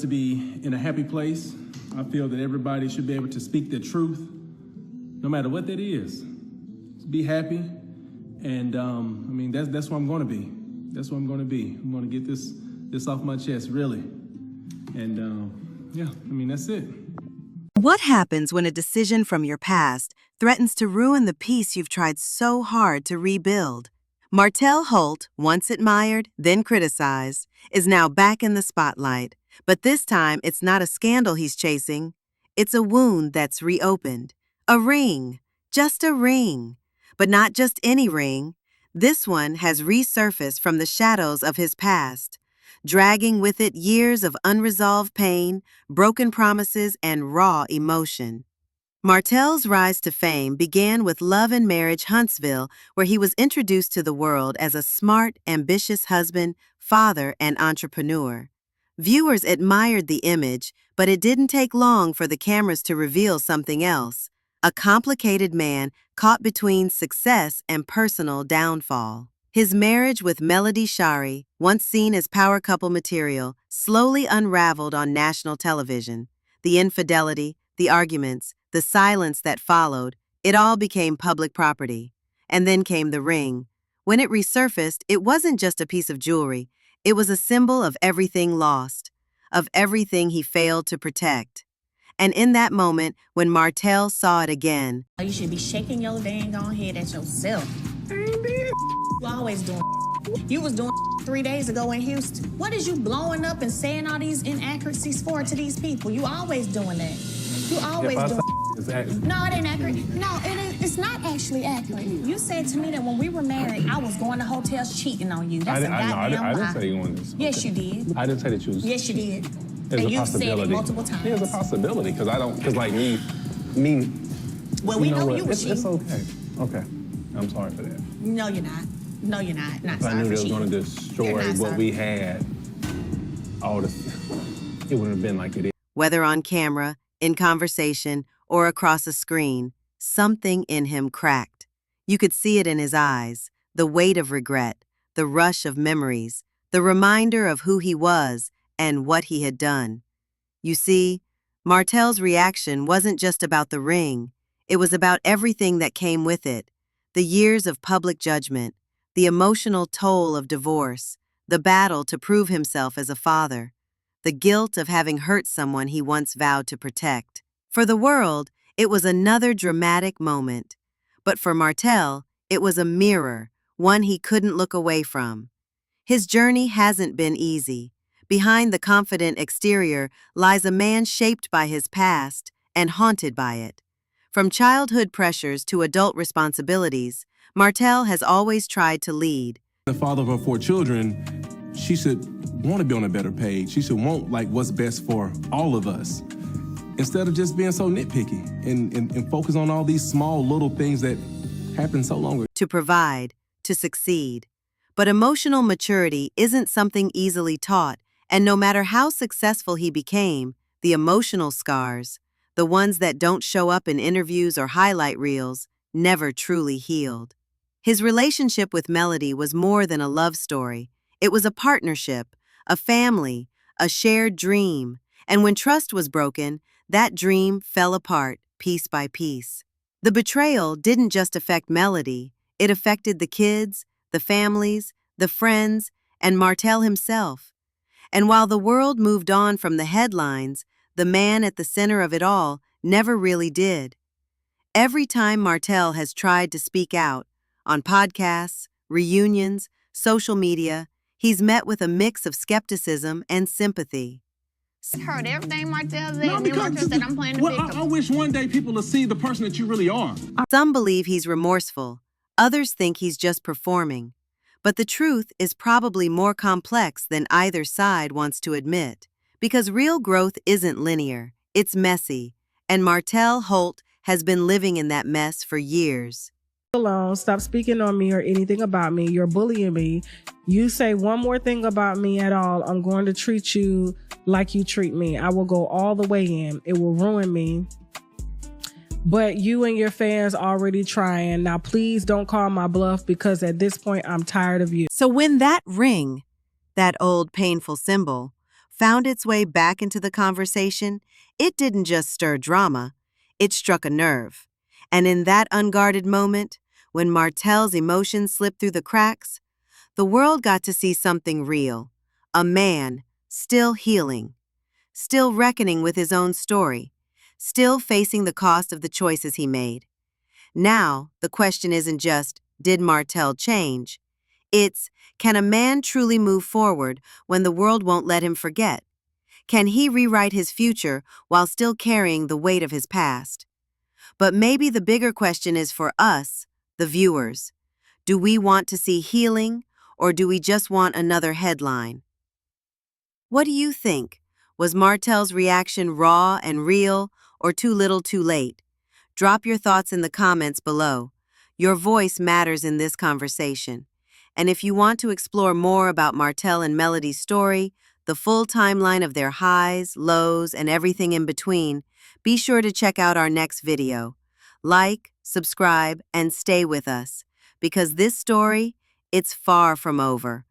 to be in a happy place. I feel that everybody should be able to speak the truth, no matter what that is. Be happy, and I mean, that's what I'm going to be. That's what I'm going to be. I'm going to get this off my chest, really. And yeah, I mean, that's it. What happens when a decision from your past threatens to ruin the peace you've tried so hard to rebuild? Martell Holt, once admired, then criticized, is now back in the spotlight. But this time, it's not a scandal he's chasing. It's a wound that's reopened. A ring. Just a ring. But not just any ring. This one has resurfaced from the shadows of his past, dragging with it years of unresolved pain, broken promises, and raw emotion. Martell's rise to fame began with Love and Marriage Huntsville, where he was introduced to the world as a smart, ambitious husband, father, and entrepreneur. Viewers admired the image, but it didn't take long for the cameras to reveal something else: a complicated man caught between success and personal downfall. His marriage with Melody Shari, once seen as power couple material, slowly unraveled on national television. The infidelity, the arguments, the silence that followed, it all became public property. And then came the ring. When it resurfaced, it wasn't just a piece of jewelry. It was a symbol of everything lost, of everything he failed to protect. And in that moment, when Martell saw it again, you should be shaking your dang on head at yourself. You always doing. You was doing 3 days ago in Houston. What is you blowing up and saying all these inaccuracies for to these people? You always doing that. You always doing. No, it ain't accurate. No, it's not actually accurate. You said to me that when we were married, I was going to hotels cheating on you. That's a goddamn lie. I didn't say you wanted this. Yes, you did. I didn't say that you was. Yes, you did. There's and a you've said it possibility. multiple times. There's a possibility, because like me. Well, we know you were cheating. It's okay. Okay. I'm sorry for that. No, you're not. No, you're not. Not sorry. I knew for they was cheating. going to destroy what we had. All this. It wouldn't have been like it is. whether on camera, in conversation, or across a screen, something in him cracked. You could see it in his eyes, the weight of regret, the rush of memories, the reminder of who he was and what he had done. You see, Martell's reaction wasn't just about the ring. It was about everything that came with it: the years of public judgment, the emotional toll of divorce, the battle to prove himself as a father, the guilt of having hurt someone he once vowed to protect. For the world, it was another dramatic moment. But for Martell, it was a mirror, one he couldn't look away from. His journey hasn't been easy. Behind the confident exterior lies a man shaped by his past and haunted by it. From childhood pressures to adult responsibilities, Martell has always tried to lead. The father of her 4 children, she should want to be on a better page. She should want what's best for all of us, instead of just being so nitpicky and focus on all these small little things that happen so long ago. To provide, to succeed. But emotional maturity isn't something easily taught, and no matter how successful he became, the emotional scars, the ones that don't show up in interviews or highlight reels, never truly healed. His relationship with Melody was more than a love story. It was a partnership, a family, a shared dream. And when trust was broken, that dream fell apart piece by piece. The betrayal didn't just affect Melody. It affected the kids, the families, the friends, and Martell himself. And while the world moved on from the headlines, the man at the center of it all never really did. Every time Martell has tried to speak out, on podcasts, reunions, social media, he's met with a mix of skepticism and sympathy. Heard everything Martell said. No, Martell said I'm playing the victim. I wish one day people will see the person that you really are. Some believe he's remorseful. Others think he's just performing. But the truth is probably more complex than either side wants to admit. Because real growth isn't linear. It's messy. And Martell Holt has been living in that mess for years. Alone, stop speaking on me or anything about me. You're bullying me. You say one more thing about me at all, I'm going to treat you like you treat me. I will go all the way in. It will ruin me. But you and your fans already trying. Now, please don't call my bluff, because at this point, I'm tired of you. So when that ring, that old painful symbol, found its way back into the conversation, it didn't just stir drama, it struck a nerve. And in that unguarded moment, when Martell's emotions slipped through the cracks, the world got to see something real. A man, still healing, still reckoning with his own story, still facing the cost of the choices he made. Now, the question isn't just, did Martell change? It's, can a man truly move forward when the world won't let him forget? Can he rewrite his future while still carrying the weight of his past? But maybe the bigger question is for us, the viewers. Do we want to see healing, or do we just want another headline? What do you think? Was Martell's reaction raw and real, or too little too late? Drop your thoughts in the comments below. Your voice matters in this conversation. And if you want to explore more about Martell and Melody's story, the full timeline of their highs, lows, and everything in between, be sure to check out our next video. Like, subscribe, and stay with us, because this story, it's far from over.